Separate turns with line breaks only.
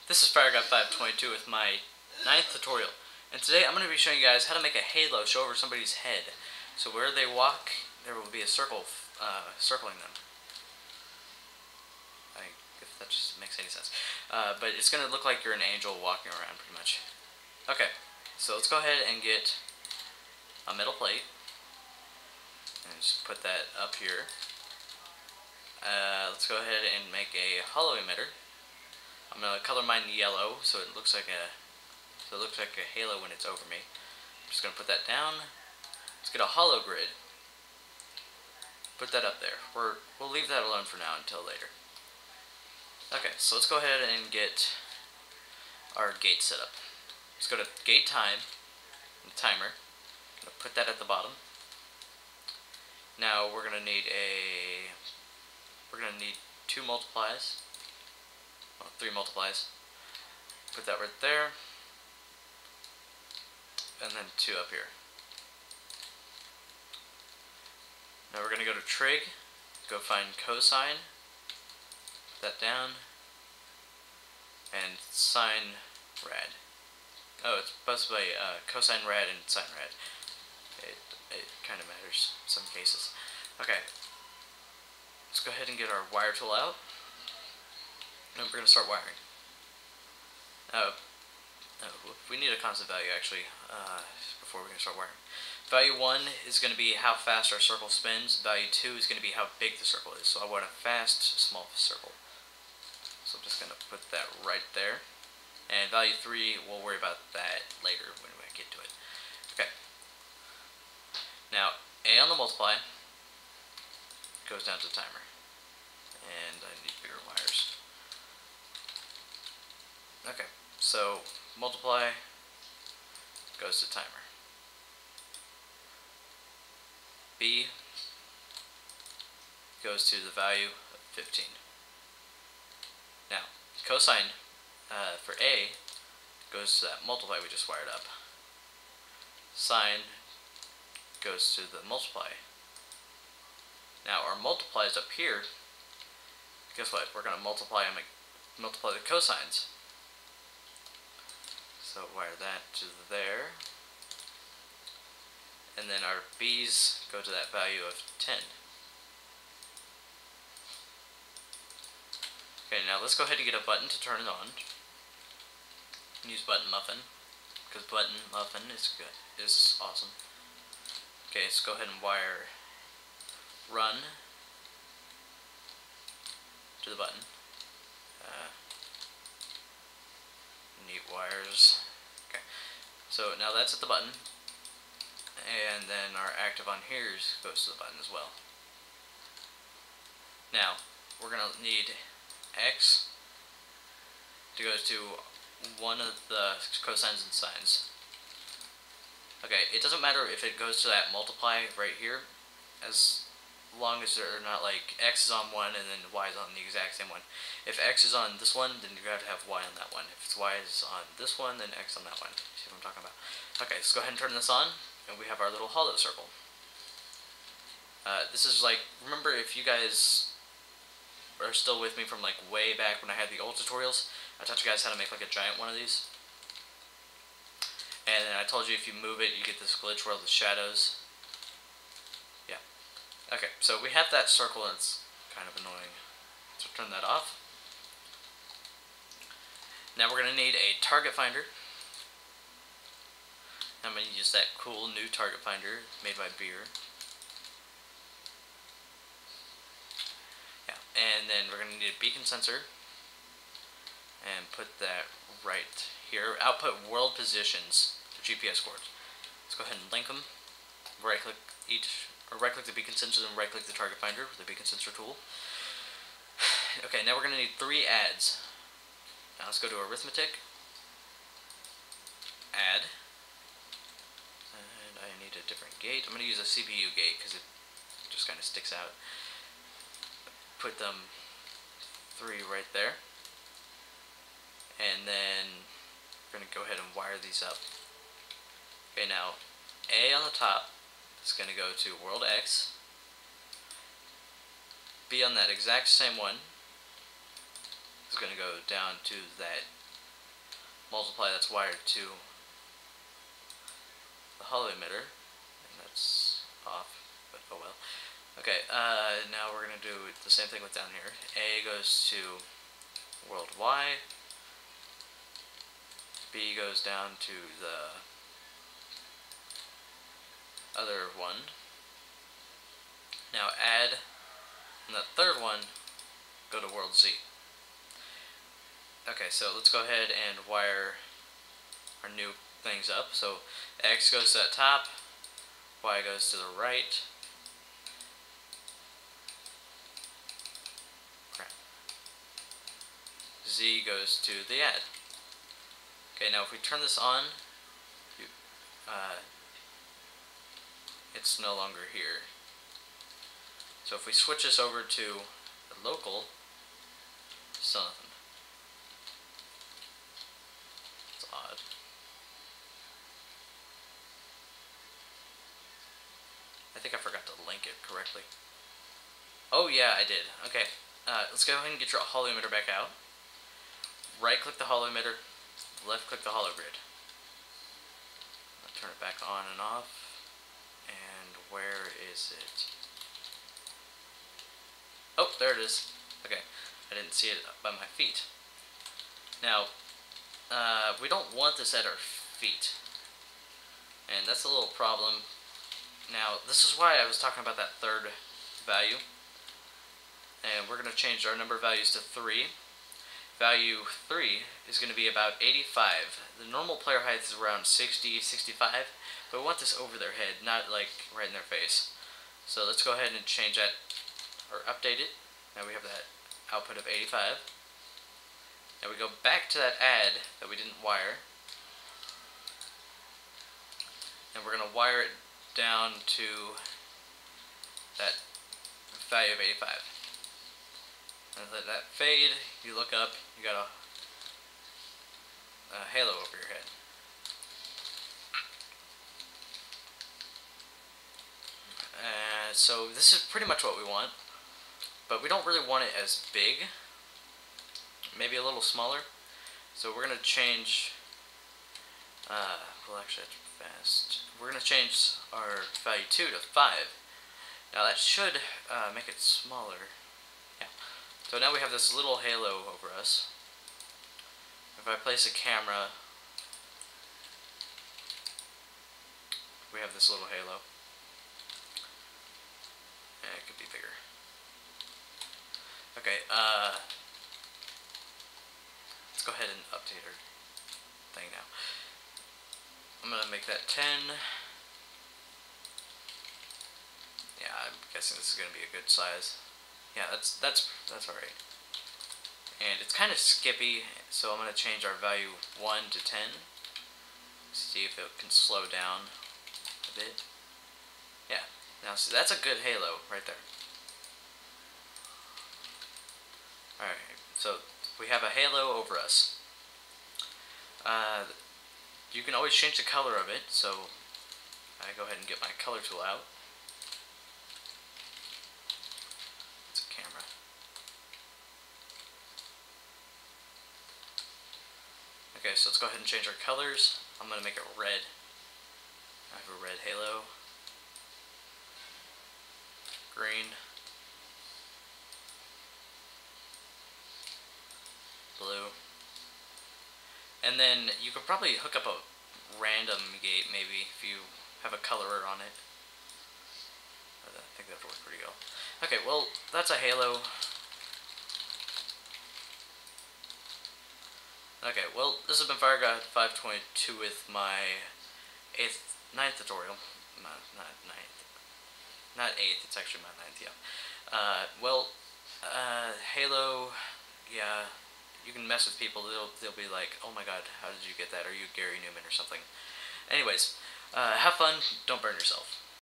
This is Firegod 522 with my 9th tutorial, and today I'm going to be showing you guys how to make a halo show over somebody's head. So where they walk, there will be a circle circling them. If that just makes any sense. But it's going to look like you're an angel walking around, pretty much. Okay, so let's go ahead and get a metal plate, and just put that up here. Let's go ahead and make a Holo emitter. I'm gonna color mine yellow so it looks like a halo when it's over me. I'm just gonna put that down. Let's get a Holo grid. Put that up there. We'll leave that alone for now until later. Okay, so let's go ahead and get our gate set up. Let's go to gate time and timer. I'm gonna put that at the bottom. Now we're gonna need two multiplies. Well, 3 multiplies. Put that right there. And then 2 up here. Now we're going to go to trig, go find cosine, put that down, and sine rad. Oh, it's supposed to be cosine rad and sine rad. It kind of matters in some cases. Okay. Let's go ahead and get our wire tool out. And we're going to start wiring. We need a constant value actually before we can start wiring. Value 1 is going to be how fast our circle spins. Value 2 is going to be how big the circle is. So I want a fast, small circle. So I'm just going to put that right there. And value 3, we'll worry about that later when we get to it. Okay. Now, A on the multiply goes down to the timer. And I need bigger wires. Okay, so multiply goes to timer. B goes to the value of 15. Now, cosine for A goes to that multiply we just wired up. Sine goes to the multiply. Now our multiply is up here. Guess what? We're going to multiply the cosines. So wire that to there. And then our B's go to that value of 10. Okay, now let's go ahead and get a button to turn it on. Use button muffin, because button muffin is good, is awesome. Okay, let's go ahead and wire run to the button. Neat wires. Okay, so now that's at the button, and then our active on here goes to the button as well. Now we're gonna need X to go to one of the cosines and sines. Okay, it doesn't matter if it goes to that multiply right here, as long as they're not like X is on one and then Y is on the exact same one. If X is on this one, then you have to have Y on that one. If it's Y is on this one, then X on that one. See what I'm talking about? Okay, let's go ahead and turn this on, and we have our little Holo circle. This is like, remember if you guys are still with me from like way back when I had the old tutorials, I taught you guys how to make like a giant one of these. And then I told you if you move it, you get this glitch where the shadows. Yeah. Okay, so we have that circle and it's kind of annoying. So turn that off. Now we're going to need a target finder. I'm going to use that cool new target finder made by Beer. Yeah, and then we're going to need a beacon sensor. And put that right here. Output world positions for GPS coordinates. Let's go ahead and link them. Right click each, or right click the beacon sensor and right click the target finder with the beacon sensor tool. Okay, now we're going to need 3 adds. Now let's go to arithmetic. Add. And I need a different gate. I'm going to use a CPU gate because it just kind of sticks out. Put them 3 right there. And then we're going to go ahead and wire these up. Okay, now A on the top is going to go to world X. B on that exact same one is going to go down to that multiply that's wired to the Holo emitter, and that's off, but oh well. Okay, now we're going to do the same thing with down here. A goes to world Y, B goes down to the other one. Now add, and the third one, go to world Z. Okay, so let's go ahead and wire our new things up. So X goes to the top, Y goes to the right. Crap. Z goes to the add. Okay, now if we turn this on, it's no longer here. So if we switch this over to the local, still nothing. It's odd. I think I forgot to link it correctly. Oh yeah, I did. Okay, let's go ahead and get your Holo emitter back out. Right click the Holo emitter, left click the Holo grid. I'll turn it back on and off. And where is it? Oh, there it is. Okay, I didn't see it by my feet. Now, we don't want this at our feet, and that's a little problem. Now, this is why I was talking about that third value, and we're going to change our number of values to 3. Value 3 is going to be about 85. The normal player height is around 60, 65, but we want this over their head, not like right in their face. So let's go ahead and change that, or update it. Now we have that output of 85. Now we go back to that add that we didn't wire, and we're going to wire it down to that value of 85. And let that fade, you look up, you got a halo over your head. So this is pretty much what we want, but we don't really want it as big, maybe a little smaller. So we're going to change, well actually that's fast. We're going to change our value 2 to 5. Now that should make it smaller. Yeah. So now we have this little halo over us. If I place a camera, we have this little halo. And it could be bigger. Okay, let's go ahead and update our thing now. I'm gonna make that 10. Yeah, I'm guessing this is gonna be a good size. Yeah, that's alright. And it's kind of skippy, so I'm gonna change our value 1 to 10. See if it can slow down a bit. Yeah, now see, that's a good halo right there. Alright, so we have a halo over us. You can always change the color of it, so I go ahead and get my color tool out. It's a camera. Okay, so let's go ahead and change our colors. I'm going to make it red. I have a red halo. Green. Blue. And then you could probably hook up a random gate maybe if you have a colorer on it. I think that would work pretty well. Okay, well that's a halo. Okay, well this has been Firegod 5.2 with my 9th tutorial. Not 9th. Not 8th, it's actually my 9th, yeah. Halo, yeah. You can mess with people, they'll be like, oh my god, how did you get that? Are you Gary Newman or something? Anyways, have fun, don't burn yourself.